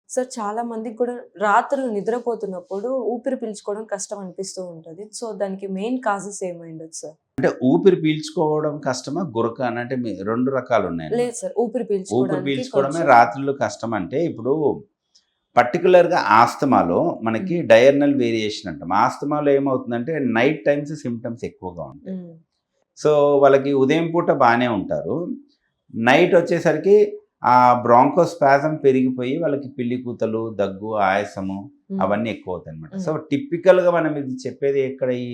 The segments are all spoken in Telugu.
సార్ చాలా మందికి కూడా రాత్రులు నిద్రపోతున్నప్పుడు ఊపిరి పీల్చుకోవడం కష్టం అనిపిస్తూ ఉంటది. సో, దానికి మెయిన్ కాజెస్ ఏమైండొచ్చు సార్? అంటే ఊపిరి పీల్చుకోవడం కష్టమా? గురక అని అంటే 2 రకాలున్నాయన్నమాట. లేదు సార్. ఊపిరి ఊపిరి పీల్చుకోవడానికి పీల్చుకోవడమే కొంచెం రాత్రుళ్ళు కష్టమంటే, ఇప్పుడు పర్టిక్యులర్‌గా ఆస్తమాలో మనకి హ్మ్. డయర్నల్ వేరియేషన్ అంటాం. ఆస్తమాలో ఏమవుతుందంటే నైట్ టైమ్స్ సింప్టమ్స్ ఎక్కువగా ఉంటాయి. హ్మ్. సో, వాళ్ళకి ఉదయం పూట బానే ఉంటారు. నైట్ వచ్చేసరికి ఆ బ్రాంకోస్పాజమ్ పెరిగిపోయి వాళ్ళకి పిల్లి కూతలు, దగ్గు, ఆయాసము హ్మ్. అవన్నీ ఎక్కువవుతాయన్నమాట. సో, హ్మ్. టిపికల్‌గా మనం ఇది చెప్పేది ఎక్కడ ఈ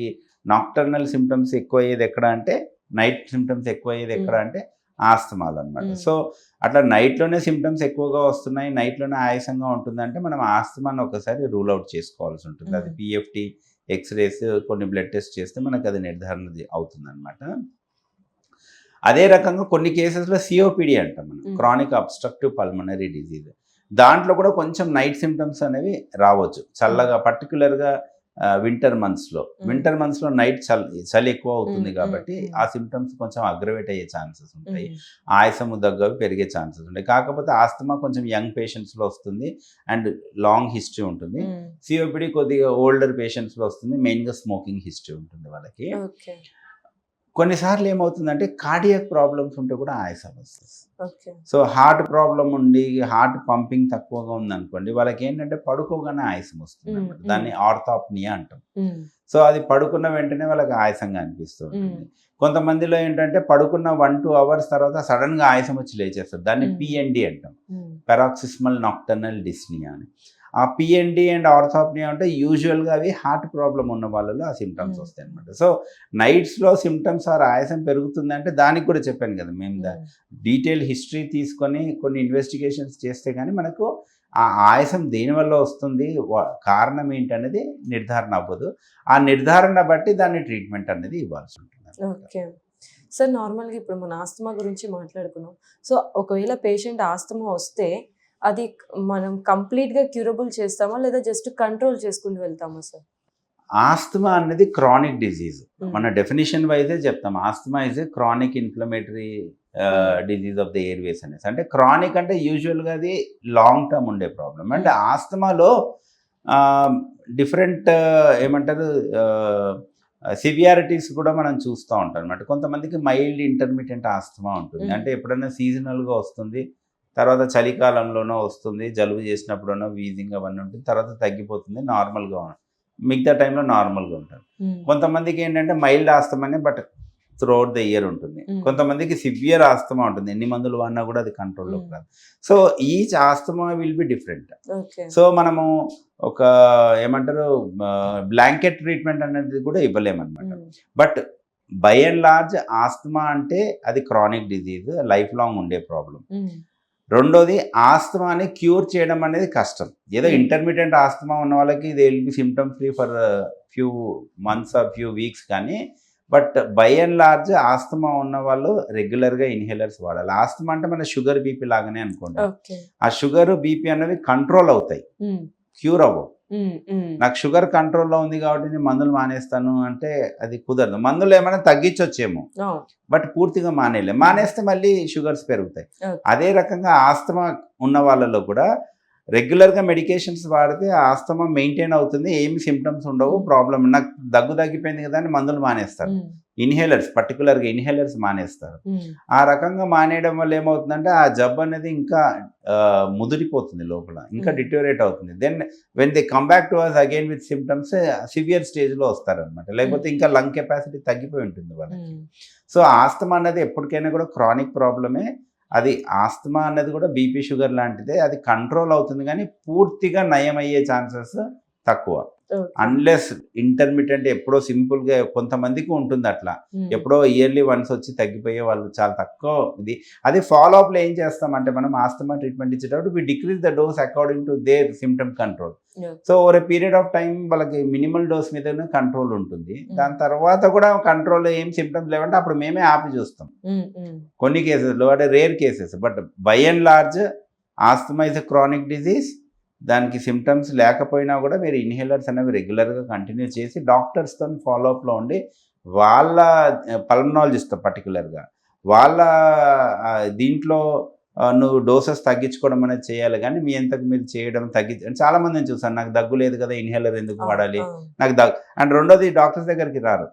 నాక్టర్నల్ సింప్టమ్స్ ఎక్కువయ్యేది ఎక్కడ అంటే, నైట్ సింప్టమ్స్ ఎక్కువయ్యేది ఎక్కడ హ్మ్. అంటే ఆస్తమాలో అన్నమాట. హ్మ్. సో, అట్లా నైట్‌లోనే సింప్టమ్స్ ఎక్కువగా వస్తున్నాయి, నైట్‌లోనే ఆయాసంగా ఉంటుందంటే మనం ఆస్తమాను ఒకసారి రూల్ ఔట్ చేసుకోవాల్సి ఉంటుంది. అది హ్మ్. పీఎఫ్టీ, ఎక్స్‌రేస్ కొన్ని బ్లడ్ టెస్ట్ చేస్తే మనకు అది నిర్ధారణ అవుతుందన్నమాట. అదే రకంగా కొన్ని కేసెస్‌లో సీఓపీడీ అంటాం మనం. హ్మ్. Chronic obstructive pulmonary disease. దాంట్లో కూడా కొంచెం నైట్ సింప్టమ్స్ అనేవి రావచ్చు. హ్మ్. చల్లగా పర్టిక్యులర్‌గా వింటర్ మంత్స్‌లో. హ్మ్. వింటర్ మంత్స్‌లో నైట్ చలి ఎక్కువ హ్మ్. అవుతుంది హ్మ్. కాబట్టి హ్మ్. ఆ సింప్టమ్స్ కొంచెం అగ్రవేట్ అయ్యే ఛాన్సెస్ ఉంటాయి. హ్మ్. ఆయాసము, దగ్గు అవి పెరిగే ఛాన్సెస్ ఉంటాయి. కాకపోతే ఆస్తమా కొంచెం యంగ్ పేషెంట్స్‌లో వస్తుంది అండ్ లాంగ్ హిస్టరీ ఉంటుంది. హ్మ్. సీఓపీడీ కొద్దిగా ఓల్డర్ పేషెంట్స్‌లో వస్తుంది. మెయిన్‌గా స్మోకింగ్ హిస్టరీ ఉంటుంది వాళ్ళకి. ఓకే. కొన్నిసార్లు ఏమవుతుందంటే కార్డియాక్ ప్రాబ్లమ్స్ ఉంటే కూడా ఆయాసం వస్తుంది. ఓకే. సో, హార్ట్ ప్రాబ్లమ్ ఉండి, హార్ట్ పంపింగ్ తక్కువగా ఉందనుకోండి, వాళ్ళకేంటంటే పడుకోగానే ఆయాసం హ్మ్. వస్తుందనమాట. హ్మ్. దాన్ని ఆర్థాప్నియా అంటాం. హ్మ్. సో, అది పడుకున్న వెంటనే వాళ్ళకి ఆయాసంగా అనిపిస్తూ హ్మ్. ఉంటుంది. కొంతమందిలో ఏంటంటే పడుకున్న 1, 2 అవర్స్ తర్వాత సడెన్‌గా ఆయాసం వచ్చి లేచేస్తారు. దాన్ని హ్మ్. పీఎన్‌డీ అంటాం. హ్మ్. పారాక్సిస్మల్ నాక్టర్నల్ డిస్నియా అని. ఆ పీఎన్‌డీ అండ్ ఆర్థోప్నియా అంటే యూజువల్‌గా అవి హార్ట్ ప్రాబ్లమ్ ఉన్న వాళ్ళలో ఆ సింప్టమ్స్ హ్మ్. వస్తాయన్నమాట. సో, నైట్స్‌లో సింప్టమ్స్ ఆర్ ఆయాసం పెరుగుతుందంటే దానికి కూడా చెప్పాను కదా! మేము హ్మ్. డీటెయిల్ హిస్టరీ తీసుకొని కొన్ని ఇన్వెస్టిగేషన్స్ చేస్తే గాని మనకు ఆ ఆయాసం దేనివల్ల వస్తుంది, కారణం ఏంటనేది నిర్ధారణ అవ్వదు. ఆ నిర్ధారణ బట్టి దాన్ని ట్రీట్మెంట్ అనేది ఇవ్వాల్సి ఉంటుందన్నమాట. ఓకే. సార్ నార్మల్‌గా ఇప్పుడు మన ఆస్తమా గురించి మాట్లాడుకున్నాం. సో, ఒకవేళ పేషెంట్ ఆస్తమా వస్తే అది మనం కంప్లీట్‌గా క్యూరబుల్ చేస్తామా? లేదా జస్ట్ కంట్రోల్ చేసుకుంటూ వెళ్తామా సార్? ఆస్తమా అనేది క్రానిక్ డిజీజ్. హ్మ్. మన డెఫినిషన్ వైజే చెప్తాం. Asthma is a chronic inflammatory హ్మ్. డిజీజ్ ఆఫ్ ది ఎయిర్‌వేస్ అనేసి. అంటే క్రానిక్ అంటే యూజువల్‌గా అది లాంగ్ టర్మ్ ఉండే ప్రాబ్లమ్. అంటే హ్మ్. ఆస్తమాలో ఆహ్, డిఫరెంట్ ఏమంటారు ఆహ్, సివియారిటీస్ కూడా మనం చూస్తా ఉంటాం అనమాట. కొంతమందికి మైల్డ్ ఇంటర్మిటెంట్ ఆస్తమా ఉంటుంది. హ్మ్. అంటే ఎప్పుడైనా సీజనల్‌గా వస్తుంది. తర్వాత చలికాలంలోనో వస్తుంది. జలుబు చేసినప్పుడనో వీజింగ్ అవన్నీ ఉంటుంది. తర్వాత తగ్గిపోతుంది. నార్మల్‌గా మిగతా టైంలో నార్మల్‌గా ఉంటారు. హ్మ్. కొంతమందికి ఏంటంటే మైల్డ్ ఆస్తమానే బట్ త్రూఅవుట్ ద ఇయర్ ఉంటుంది. హ్మ్. కొంతమందికి సివియర్ ఆస్తమా ఉంటుంది. ఎన్ని మందులు వాడినా కూడా అది కంట్రోల్‌లోకి హ్మ్. రాదు. So, each asthma will be different. Okay. So, మనము ఒక ఏమంటారు బ్లాంకెట్ ట్రీట్మెంట్ అనేది కూడా ఇవ్వలేమనమాట. హ్మ్. But by and large asthma అంటే అది క్రానిక్ డిజీజ్. లైఫ్ లాంగ్ ఉండే ప్రాబ్లమ్. హ్మ్. రెండోది ఆస్తమాని క్యూర్ చేయడం అనేది కష్టం. ఏదో హ్మ్. ఇంటర్మిటెంట్ ఆస్తమా ఉన్న వాళ్ళకి they will be symptom free for few months or few weeks కానీ, but by and large asthma ఉన్నవాళ్ళు రెగ్యులర్‌గా ఇన్‌హేలర్స్ వాడాలి. ఆస్తమా అంటే మన షుగర్, బీపీ లాగానే అనుకోండి. ఓకే. ఆ షుగర్, బీపీ అనేవి కంట్రోల్ అవుతాయి. హ్మ్. క్యూర్ అవ్వవు. హ్మ్. హ్మ్. నాకు షుగర్ కంట్రోల్‌లో ఉంది కాబట్టి నేను మందులు మానేస్తాను అంటే అది కుదరదు. మందులేమైనా తగ్గించొచ్చేమో. అవును. బట్ పూర్తిగా మానేయలేం. హ్మ్. మానేస్తే మళ్ళీ షుగర్స్ పెరుగుతాయి. ఓకే. అదే రకంగా ఆస్తమా ఉన్న వాళ్ళలో కూడా రెగ్యులర్‌గా మెడికేషన్స్ వాడితే ఆ ఆస్తమా మెయింటైన్ అవుతుంది. ఏమి సింప్టమ్స్ ఉండవు. హ్మ్. ప్రాబ్లమ్ నాకు దగ్గు తగ్గిపోయింది కదా అని మందులు మానేస్తారు. హ్మ్. పర్టిక్యులర్‌గా ఇన్‌హేలర్స్ మానేస్తారు. హ్మ్. ఆ రకంగా మానేయడం వల్ల ఏమవుతుందంటే ఆ జబ్బు అనేది ఇంకా ముదిరిపోతుంది లోపల. ఇంకా హ్మ్. డిటోరియేట్ అవుతుంది. Then when they come back to us again with symptoms severe స్టేజ్‌లో వస్తారనమాట. హ్మ్. లేకపోతే ఇంకా లంగ్ కెపాసిటీ తగ్గిపోయి ఉంటుంది వాళ్ళకి. హ్మ్. సో, ఆస్తమా అన్నది ఎప్పటికైనా కూడా క్రానిక్ ప్రాబ్లమే. అది ఆస్తమా అన్నది కూడా బీపీ, షుగర్ లాంటిదే. అది కంట్రోల్ అవుతుంది గానీ, పూర్తిగా నయమయ్యే ఛాన్సెస్ తక్కువ. ఓకే. అన్‌లెస్ ఇంటర్మిటెంట్ ఎప్పుడో సింపుల్‌గా కొంతమందికి ఉంటుందట్లా. హ్మ్. ఎప్పుడో ఇయర్‌లీ వన్స్ వచ్చి తగ్గిపోయే వాళ్ళు చాలా తక్కువ ఇది. అది ఫాలో అప్‌లో ఏం చేస్తామంటే మనం ఆస్తమా ట్రీట్మెంట్ ఇచ్చేటప్పుడు we decrease the dose according to their symptom control. Okay. So, over a period of time వాళ్ళకి మినిమల్ డోస్ మీదనే కంట్రోల్ ఉంటుంది. హ్మ్. దాని తర్వాత కూడా కంట్రోల్‌లో ఏం సింప్టమ్స్ లేవంటే అప్పుడు మేమే ఆపి చూస్తాం. హ్మ్. హ్మ్. కొన్ని కేసెస్‌లో అంటే rare cases. But by and large asthma is a chronic disease. దానికి సింప్టమ్స్ లేకపోయినా కూడా మీరు ఇన్‌హేలర్స్ అనేవి రెగ్యులర్‌గా కంటిన్యూ చేసి డాక్టర్స్‌తోని ఫాలో అప్‌లో ఉండి వాళ్ళ పల్మనాలజిస్ట్ పర్టిక్యులర్‌గా వాళ్ళ దీంట్లో నువ్వు డోసెస్ తగ్గించుకోవడం అనేది చేయాలి, కానీ మీ ఎంతకు మీరు చేయడం చాలా మందిని చూసాను, నాకు దగ్గు లేదు కదా ఇన్హేలర్ ఎందుకు వాడాలి, నాకు అండ్ రెండోది డాక్టర్స్ దగ్గరికి రారు,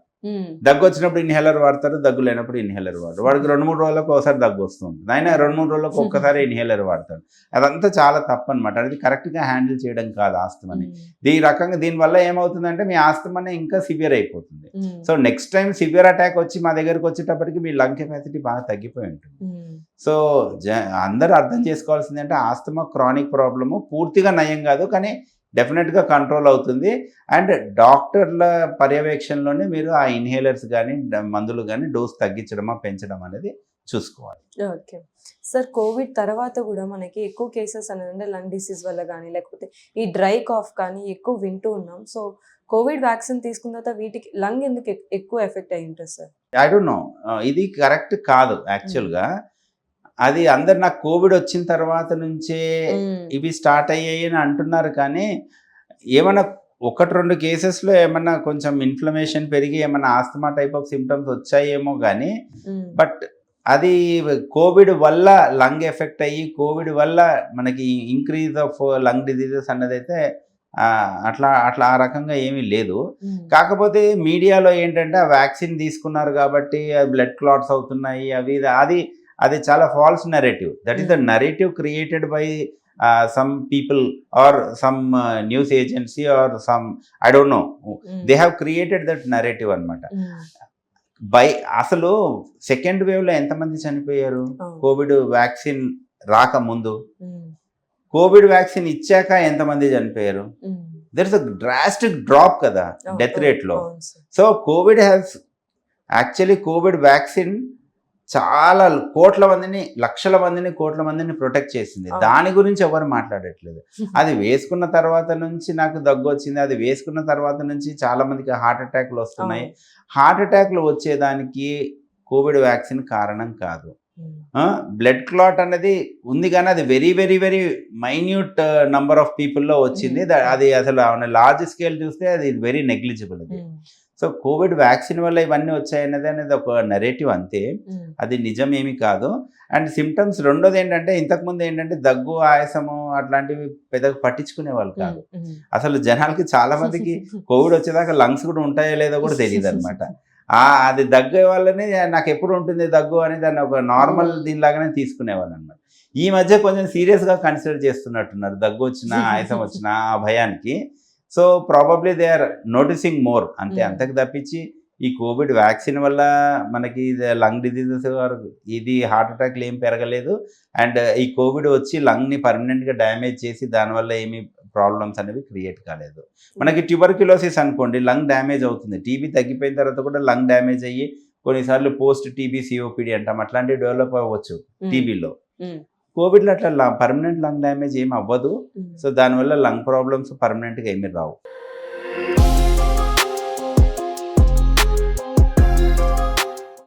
దగ్గు వచ్చినప్పుడు ఇన్హేలర్ వాడతారు, దగ్గు లేనప్పుడు ఇన్హేలర్ వాడతారు. వాడికి 2-3 రోజులకు ఒకసారి దగ్గు వస్తుంది, ఆయన 2-3 రోజులకు ఒక్కసారి ఇన్హేలర్ వాడతాడు. అదంతా చాలా తప్పు అనమాట. అది కరెక్ట్గా హ్యాండిల్ చేయడం కాదు ఆస్తమాని. ఈ రకంగా దీనివల్ల ఏమవుతుందంటే మీ ఆస్తమానే ఇంకా సివియర్ అయిపోతుంది. So next time severe attack వచ్చి మా దగ్గరకు వచ్చేటప్పటికి మీ లంగ్ కెపాసిటీ బాగా తగ్గిపోయి ఉంటుంది. సో అందరూ అర్థం చేసుకోవాల్సింది అంటే ఆస్తమా క్రానిక్ ప్రాబ్లము, పూర్తిగా నయం కాదు, కానీ డెఫినెట్గా కంట్రోల్ అవుతుంది. అండ్ డాక్టర్ల పర్యవేక్షణలోనే మీరు ఆ ఇన్హేలర్స్ కానీ మందులు కానీ డోస్ తగ్గించడమా పెంచడం అనేది చూసుకోవాలి. ఓకే సార్, కోవిడ్ తర్వాత కూడా మనకి ఎక్కువ కేసెస్ అనేది లంగ్ డిసీజ్ వల్ల కానీ లేకపోతే ఈ డ్రై కాఫ్ కానీ ఎక్కువ వింటూ ఉన్నాం. సో కోవిడ్ వ్యాక్సిన్ తీసుకున్న తర్వాత వీటికి లంగ్ ఎందుకు ఎక్కువ ఎఫెక్ట్ అయి ఉంటుంది సార్? ఐ డోంట్ నో, ఇది కరెక్ట్ కాదు యాక్చువల్గా. అది అందరు నాకు కోవిడ్ వచ్చిన తర్వాత నుంచే ఇవి స్టార్ట్ అయ్యాయి అని అంటున్నారు, కానీ ఏమన్నా 1-2 కేసెస్లో ఏమన్నా కొంచెం ఇన్ఫ్లమేషన్ పెరిగి ఏమన్నా ఆస్తమా టైప్ ఆఫ్ సిమ్టమ్స్ వచ్చాయేమో కానీ, బట్ అది కోవిడ్ వల్ల లంగ్ ఎఫెక్ట్ అయ్యి కోవిడ్ వల్ల మనకి ఇంక్రీజ్ ఆఫ్ లంగ్ డిజీజెస్ అన్నదైతే అట్లా ఆ రకంగా ఏమీ లేదు. కాకపోతే మీడియాలో ఏంటంటే ఆ వ్యాక్సిన్ తీసుకున్నారు కాబట్టి బ్లడ్ క్లాట్స్ అవుతున్నాయి అది చాలా false narrative. That is the narrative created by some people or some news agency or some, I don't know, they have created that narrative అన్నమాట. అసలు సెకండ్ వేవ్ లో ఎంతమంది చనిపోయారు కోవిడ్ వ్యాక్సిన్ రాకముందు, కోవిడ్ వ్యాక్సిన్ ఇచ్చాక ఎంతమంది చనిపోయారు? There is a drastic drop కదా డెత్ రేట్ లో. సో కోవిడ్ వ్యాక్సిన్ చాలా కోట్ల మందిని, లక్షల మందిని, కోట్ల మందిని ప్రొటెక్ట్ చేసింది. దాని గురించి ఎవరు మాట్లాడట్లేదు. అది వేసుకున్న తర్వాత నుంచి నాకు దగ్గు వచ్చింది, అది వేసుకున్న తర్వాత నుంచి చాలా మందికి హార్ట్ అటాక్లు వస్తున్నాయి. హార్ట్ అటాక్లు వచ్చేదానికి కోవిడ్ వ్యాక్సిన్ కారణం కాదు. బ్లడ్ క్లాట్ అనేది ఉంది, కానీ అది very very very minute number of పీపుల్లో వచ్చింది. అది అసలు లార్జ్ స్కేల్ చూస్తే అది వెరీ నెగ్లిజిబుల్. అది సో కోవిడ్ వ్యాక్సిన్ వల్ల ఇవన్నీ వచ్చాయనేది ఒక నెరేటివ్ అంతే, అది నిజం ఏమి కాదు. అండ్ సిమ్టమ్స్ రెండోది ఏంటంటే, ఇంతకుముందు ఏంటంటే దగ్గు ఆయాసము అట్లాంటివి పెద్దగా పట్టించుకునే వాళ్ళు కాదు. అసలు జనాలకి చాలా మందికి కోవిడ్ వచ్చేదాకా లంగ్స్ కూడా ఉంటాయో లేదో కూడా తెలియదు అనమాట. అది దగ్గు వల్లనే నాకు ఎప్పుడు ఉంటుంది దగ్గు అని దాన్ని ఒక నార్మల్ దీనిలాగానే తీసుకునేవాళ్ళు అనమాట. ఈ మధ్య కొంచెం సీరియస్గా కన్సిడర్ చేస్తున్నట్టున్నారు, దగ్గు వచ్చినా ఆయాసం వచ్చినా ఆ భయానికి. So probably they are noticing more అంతే. అంతకు తప్పించి ఈ కోవిడ్ వ్యాక్సిన్ వల్ల మనకి లంగ్ డిజీజెస్ ఇది హార్ట్ అటాక్లు ఏం పెరగలేదు. అండ్ ఈ కోవిడ్ వచ్చి లంగ్ని పర్మనెంట్గా డ్యామేజ్ చేసి దానివల్ల ఏమి ప్రాబ్లమ్స్ అనేవి క్రియేట్ కాలేదు. మనకి ట్యూబర్క్యులోసిస్ అనుకోండి, లంగ్ డ్యామేజ్ అవుతుంది. టీబీ తగ్గిపోయిన తర్వాత కూడా లంగ్ డ్యామేజ్ అయ్యి కొన్నిసార్లు పోస్ట్ టీబీ సిఓపిడి అంటాం, అట్లాంటివి డెవలప్ అవ్వచ్చు టీబీలో. కోవిడ్లో అట్లా పర్మనెంట్ లంగ్ డ్యామేజ్ ఏమి అవ్వదు. సో దానివల్ల లంగ్ ప్రాబ్లమ్స్ పర్మనెంట్గా ఏమీ రావు.